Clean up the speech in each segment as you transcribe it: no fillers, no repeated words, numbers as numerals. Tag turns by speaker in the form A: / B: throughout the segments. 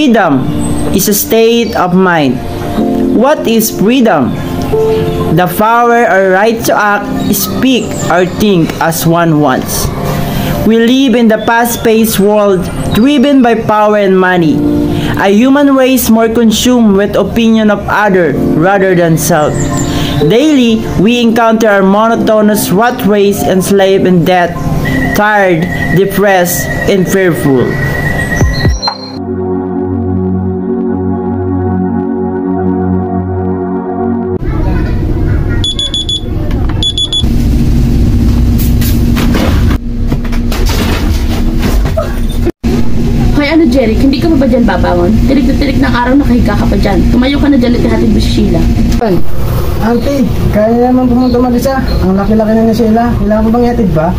A: Freedom is a state of mind. What is freedom? The power or right to act, speak, or think as one wants. We live in the fast-paced world driven by power and money. A human race more consumed with opinion of other rather than self. Daily, we encounter a monotonous rat race enslaved in debt, tired, depressed, and fearful.
B: Jeric, hindi ka ba dyan babangon? Tirik na tirik ng araw, nakahiga ka pa dyan. Tumayo ka na dyan at ihatid mo si Sheila.
C: Auntie, kaya naman pumunta mag-isa. Ang laki-laki na ni Sheila. Kailangan mo bang ihatid ba?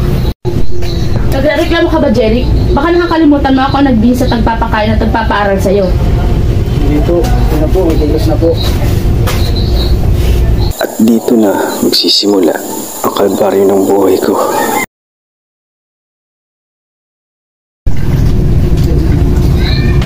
B: Nagreklamo ka ba, Jeric? Baka nakakalimutan mo ako ang nagbihis sa tagpapakain at tagpapaaral sa'yo.
C: Hindi po. Ito na po. Matigas na po.
D: At dito na magsisimula ang kalbaryo ng buhay ko.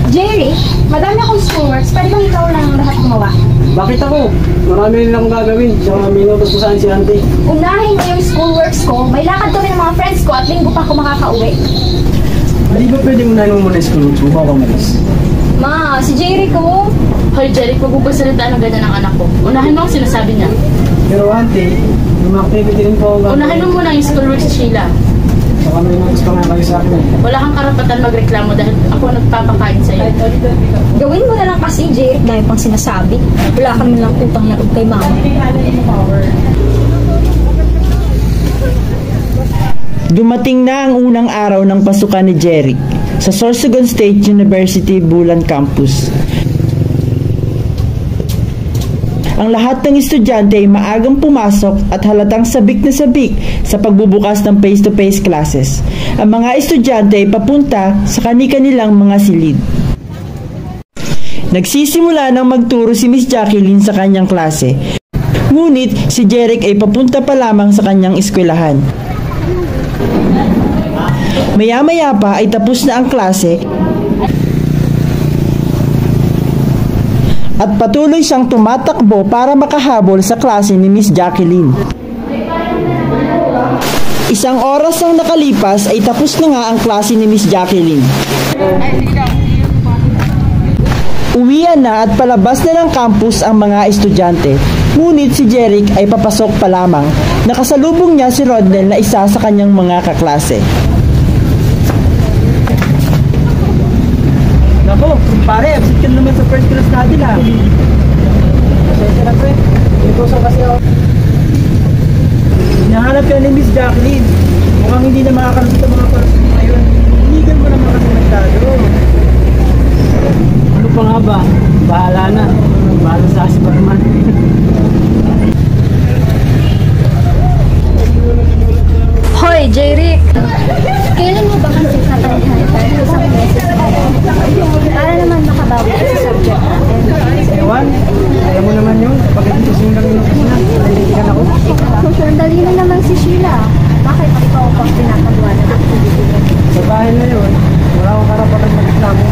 E: Jerry, madami akong schoolworks. Pwede bang ikaw lang lahat gumawa?
C: Bakit ako? Marami rin akong gagawin. Saka minutos ko saan si auntie.
E: Unahin mo yung schoolworks ko. May lakad kami ng mga friends ko at linggo pa ako makakauwi.
C: Hindi ba pwedeng unahin mo muna yung schoolworks mo bago malis?
E: Ma, si Jerry ko.
B: Hoy, Jeric, wag mo ba salitaan ng ganyan ng anak ko? Unahin mo ang sinasabi niya.
C: Pero auntie, yung activity rin po ako.
B: Unahin mo muna yung schoolwork si Sheila.
C: Saka may minutos pa nga kayo sa akin.
B: Wala kang karapatan magreklamo dahil ako nagpapakain sa'yo.
E: Gawin mo na lang kasi, Jerry. Dahil pang sinasabi. Wala kami lang utang na kay mama.
A: Dumating na ang unang araw ng pasukan ni Jeric sa Sorsogon State University Bulan Campus. Ang lahat ng estudyante ay maagang pumasok at halatang sabik na sabik sa pagbubukas ng face-to-face classes. Ang mga estudyante ay papunta sa kani-kanilang mga silid. Nagsisimula nang magturo si Miss Jacqueline sa kanyang klase. Ngunit si Jeric ay papunta pa lamang sa kanyang eskwelahan. Maya-maya pa ay tapos na ang klase at patuloy siyang tumatakbo para makahabol sa klase ni Miss Jacqueline. Isang oras ang nakalipas ay tapos na nga ang klase ni Miss Jacqueline. Uwian na at palabas na ng campus ang mga estudyante. Ngunit si Jeric ay papasok pa lamang. Nakasalubong niya si Rodnel na isa sa kanyang mga kaklase.
C: Nako, pare, absent ka naman sa first class natin ha. Pasensya na pre, dito sa kasi ako. Hinahanap ka ni Miss Jacqueline. Mukhang hindi na makakaroon sa mga parating ngayon. Hinigan mo naman kasi magdado. Ano pa nga ba? Bahala na. Bahala sa si Batman.
E: Hoy, Jeric! Kailan mo ba kasi tatalihan tayo isang beses para naman makabawi sa subject natin?
C: Ewan, alam mo naman yun. Kapag ito sinulang yung kusina, naliligan ako.
E: Sandali na naman si Sheila. Bakit ikaw pang pinapagawa ng activity?
C: Sa bahay na yun, wala akong karapatan mag-reklamo.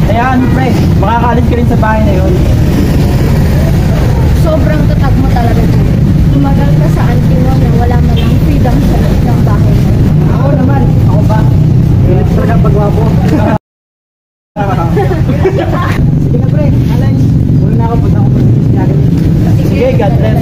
C: Kaya ano pre, makakalit ka rin sa bahay na yun.
E: Sobrang tatag mo talaga, Jeric. Tumagal ka sa auntie mo na wala man ang freedom sa loob ng bahay mo.
C: Ako naman, ako ba? Pilit talaga pagwapo. Sige na pre, alay. Muna na ako, punta ako sa sige, God bless.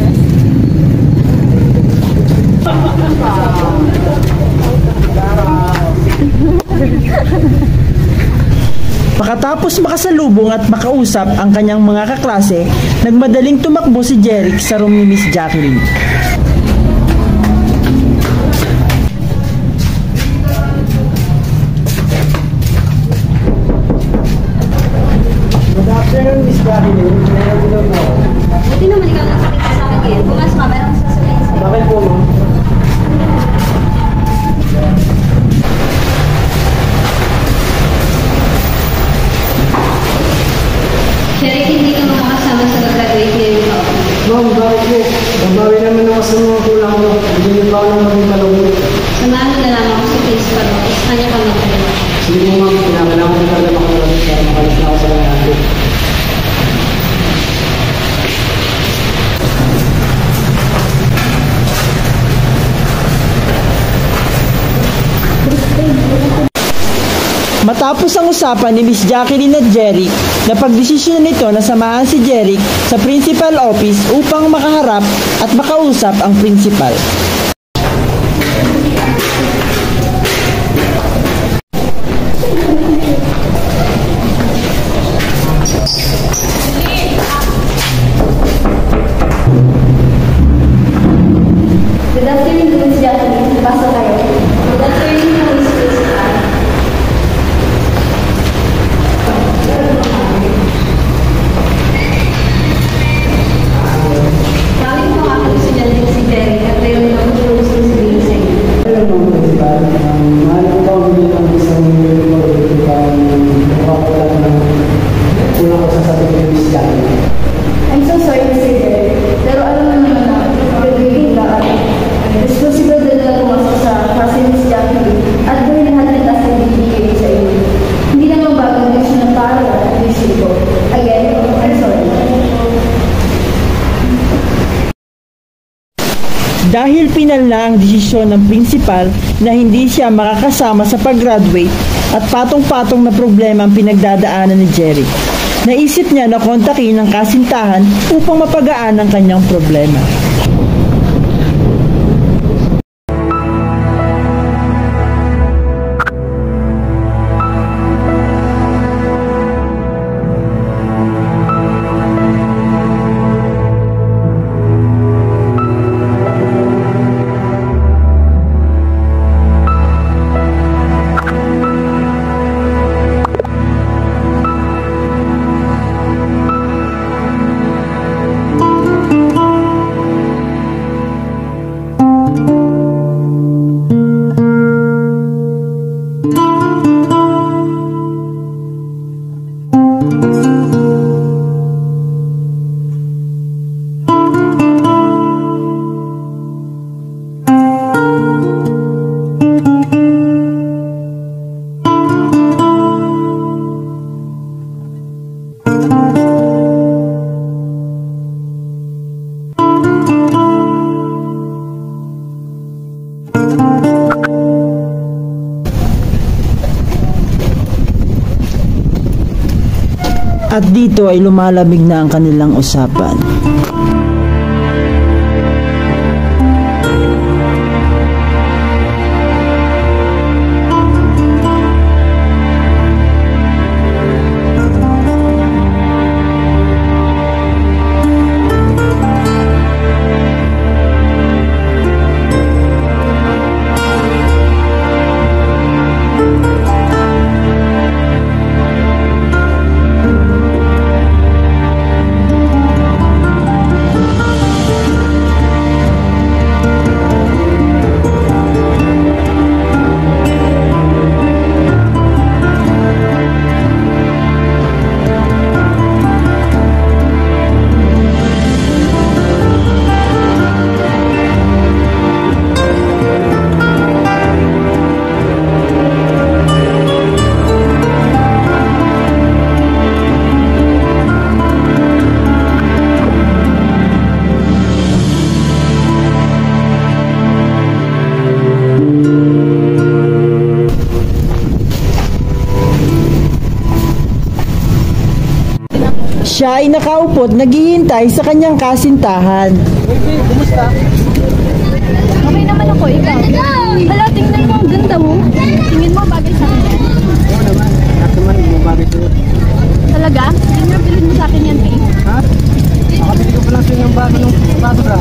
A: Pagkatapos makasalubong at makausap ang kanyang mga kaklase, nagmadaling tumakbo si Jeric sa room ni Miss Jacqueline.
C: Good afternoon, Miss Jacqueline.
E: Buti naman ikaw nakakita sa akin ngayon. Pumas ka, meron sasabihin sa'yo.
C: Bakit po, ma'am?
E: Jeric, hindi ka makakasama sa graduate ngayon ako.
C: Ma'am, bakit po? Babawi naman ako sa mga kulang ko. Hindi niyo pa ako nang maging malungkot.
E: Samahan mo na lang ako sa principal mo. Tapos kanya ka magkano.
C: Sige po, ma'am. Kailangan ko talaga makalagot para makalas na ako sa
A: Matapos ang usapan ni Miss Jacqueline at Jeric, napagdesisyonan nito na samahan si Jeric sa principal office upang makaharap at makausap ang principal.
E: Good afternoon, Miss Jacqueline. Pasok kayo. Good afternoon, Miss Principal. Galing po ako si Jacqueline si Derek at tayo na ako gusto sabihin sa inyo.
C: Alam mo, Principal, mahal ko ba ang bilang isang una ko sasabihin ni Miss Jacqueline.
E: I'm so sorry, Mr. Derek. Pero alam mo naman na gagawin na responsible din na pumasok sa klase ni Miss Jacqueline at gawin lahat ng task na binibigay sa inyo. Hindi naman bago ang desisyon ng para at desisyon ko. Again, I'm sorry.
A: Dahil pinal na ang desisyon ng principal na hindi siya makakasama sa pag-graduate at patong-patong na problema ang pinagdadaanan ni Jeric, naisip niya na kontakin ang kasintahan upang mapagaan ang kanyang problema. At dito ay lumalamig na ang kanilang usapan. Siya ay nakaupo't naghihintay sa kanyang kasintahan.
C: Baby, kumusta?
E: Okay naman ako, ikaw. Hala, tingnan mo, ang ganda mo. Tingin mo, bagay sa akin.
C: Oo naman, lahat naman bumabagay sa'yo.
E: Talaga? Tingnan mo, bilhin mo sa akin yan, babe.
C: Ha? Nakabili ko pa lang sa'yo ng bago ng basura.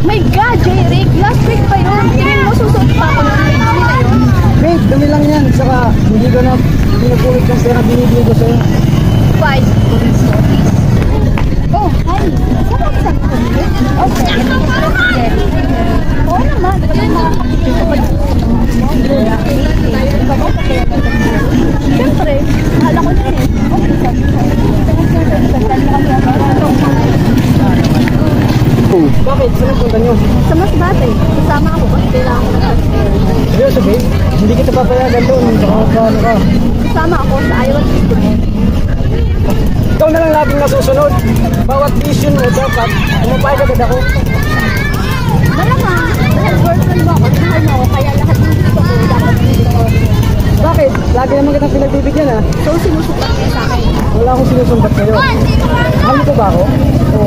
E: My God, Jeric! Last week pa yun. Tingin mo, susuot pa ako ng babe. Hindi na yun.
C: Babe, dami lang yan. Saka, hindi na pulit yung pera binibigay ko sa'yo.
E: Twice. Oh, hi. Saan ako sa kulit? Okay. Oo naman. Siyempre, hala ko din eh.
C: Oh, bakit? Saan ang punta nyo?
E: Sa Masbate, kasama ako kasi kailangan ko na.
C: Seryoso, babe? Hindi kita papayagan doon. Baka paano ka?
E: Kasama ako sa Iowa District.
C: Ikaw na lang laging nasusunod. Bawat vision mo dapat, umapay ka agad ako.
E: Malamang, dahil girlfriend mo ako, mahal mo ako, kaya lahat ng gusto ko, dapat dito ko.
C: Bakit? Lagi naman kitang pinagbibigyan. ah.
E: So, sinusumbat niya sa akin.
C: Wala akong sinusumbat kayo. Mahal ko ba ako? O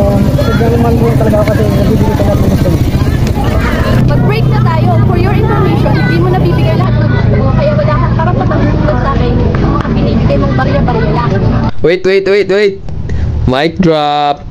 C: sadya naman mo talaga ako kasi nabibigay ko natin gusto mo.
E: Mag-break na tayo. For your information, hindi mo nabibigay lahat ng gusto mo. Kaya wala kang karapatan sumunod sa akin. Mga binibigay mong barya-barya lang.
F: Wait. Mic drop.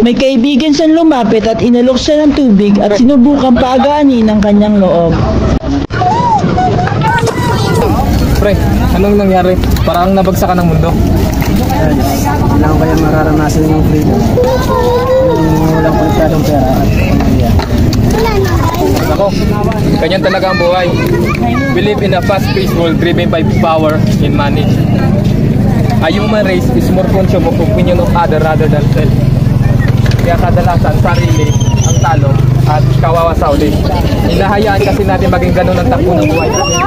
A: May kaibigan siyang lumapit at inalok siya ng tubig at sinubukan paagaanin ng kanyang loob.
F: Pre, anong nangyari? Parang nabagsak ka ng mundo.
C: Wala ko kaya mararanasan yung freedom. Walang kwentadong pera at pamilya.
F: Ako, ganyan talaga ang buhay. We live in a fast-paced world driven by power and money. A human race is more conscious of opinion of other rather than self. Kaya kadalasan sarili ang talo at kawawa sa uli. Hinahayaan kasi natin maging ganun ang takbo ng buhay natin.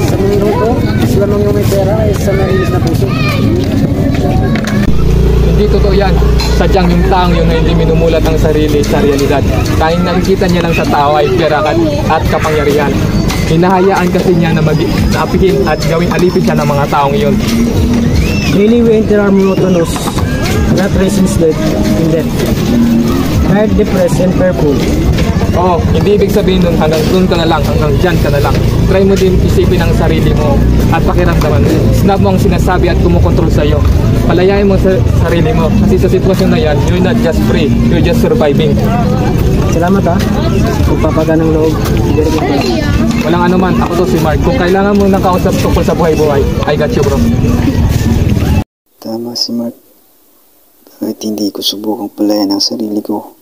C: Sa mundo ko, mas lamang yung may pera ay sa narinis na puso.
F: Hindi totoo yan. Sadyang yung taong yun na hindi minumulat ang sarili sa realidad. Tanging nakikita niya lang sa tao ay pera at kapangyarihan. Hinahayaan kasi niya na naapihin at gawing alipin siya ng mga taong yun.
C: Daily we enter our monotonous, not reasons dead in death. Tired, depressed, and fearful.
F: Oo, hindi ibig sabihin nun hanggang doon ka na lang, hanggang dyan ka na lang. Try mo din isipin ang sarili mo at pakiramdaman. Snap mo ang sinasabi at kumukontrol sa'yo. Palayain mo sa sarili mo kasi sa sitwasyon na yan, you're not just free, you're just surviving.
C: Salamat ha. Magpapaga ng loob.
F: Walang anuman, ako to si Mark. Kung kailangan mo ng kausap tungkol sa buhay-buhay, I got you bro.
D: Tama si Mark. Bakit hindi ko subukang palayan ang sarili ko?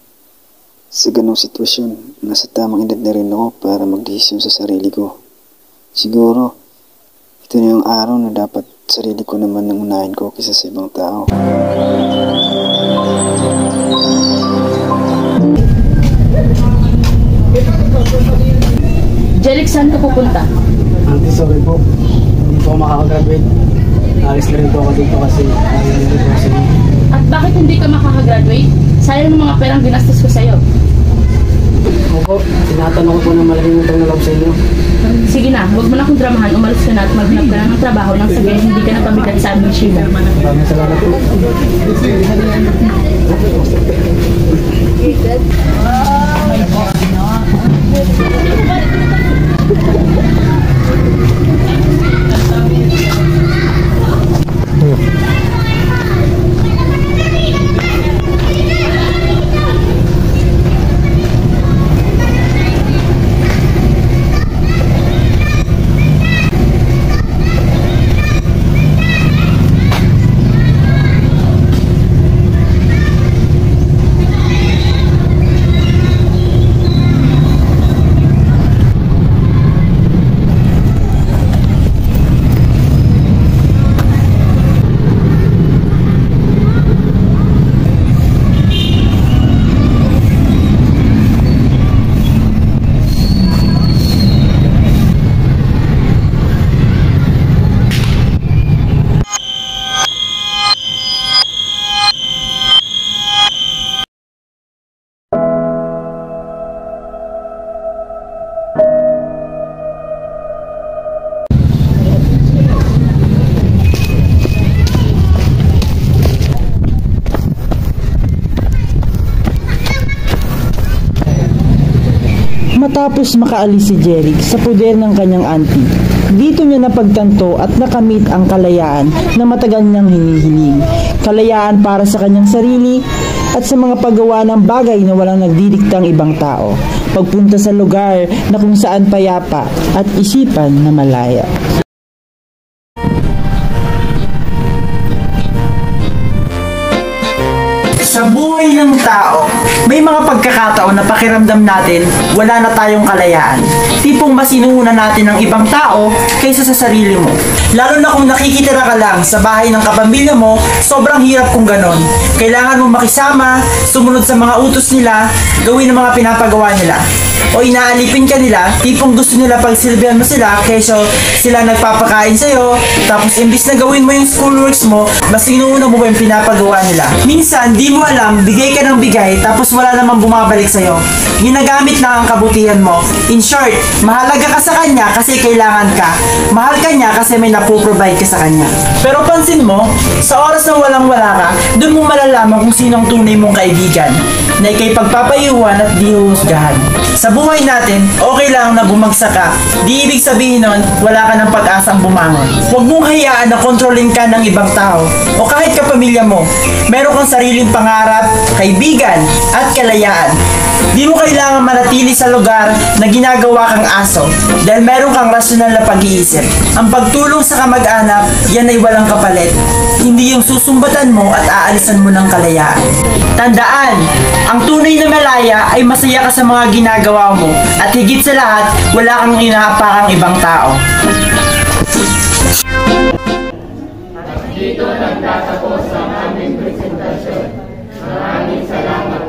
D: Sa ganong sitwasyon, nasa tamang edad na rin ako para magdesisyon sa sarili ko. Siguro, ito na yung araw na dapat sarili ko naman nang unahin ko kaysa sa ibang tao.
B: Jelix, saan ka pupunta?
C: Auntie, sorry po. Hindi po ako makakagraduate. Alis na rin po ako dito kasi ayaw na rin po sa inyo.
B: At bakit hindi ka makakagraduate? Sayang ng mga perang ginastos ko sa'yo.
C: Opo, tinatanong ko po na malaking utang na loob sa inyo.
B: Sige na, huwag mo na akong dramahan. Umalis ka na at maghanap ka na ng trabaho nang sa ganyan hindi ka na pabigat sa aming Sheila.
C: Maraming salamat po.
A: Matapos makaalis si Jeric sa puder ng kanyang auntie, dito niya napagtanto at nakamit ang kalayaan na matagal niyang hinihiling. Kalayaan para sa kanyang sarili at sa mga paggawa ng bagay na walang nagdidiktang ibang tao. Pagpunta sa lugar na kung saan payapa at isipan na malaya. Sa buhay ng tayong tao, may mga pagkakataon na pakiramdam natin wala na tayong kalayaan. Tipong mas inuuna natin ang ibang tao kaysa sa sarili mo. Lalo na kung nakikitira ka lang sa bahay ng kapamilya mo, sobrang hirap kung ganon. Kailangan mo makisama, sumunod sa mga utos nila, gawin ang mga pinapagawa nila. O inaalipin ka nila, tipong gusto nila pagsilbihan mo sila kaysa sila nagpapakain sa'yo, tapos imbis na gawin mo yung schoolworks mo, mas inuuna mo ba yung pinapagawa nila. Minsan, di mo alam, bigay ka ng bigay, tapos wala namang bumabalik sa'yo. Ginagamit lang ang kabutihan mo. In short, mahalaga ka sa kanya kasi kailangan ka. Mahal ka niya kasi may napoprovide ka sa kanya. Pero pansin mo, sa oras na walang-wala ka, dun mo malalaman kung sinong tunay mong kaibigan, na ikay pagpapayuhan at di huhusgahan. Sa buhay natin, okay lang na bumagsak ka. Di ibig sabihin nun, wala ka ng pag-asang bumangon. Huwag mong hayaan na kontrolin ka ng ibang tao o kahit kapamilya mo. Meron kang sariling pangarap, kaibigan, at kalayaan. Di mo kailangan manatili sa lugar na ginagawa kang aso dahil meron kang rasyonal na pag-iisip. Ang pagtulong sa kamag-anak, yan ay walang kapalit. Hindi yung susumbatan mo at aalisan mo ng kalayaan. Tandaan, ang tunay na malaya ay masaya ka sa mga ginagawa mo at higit sa lahat, wala kang inaapakang ibang tao.
F: Dito nagtatapos ang aming presentasyon. Maraming salamat.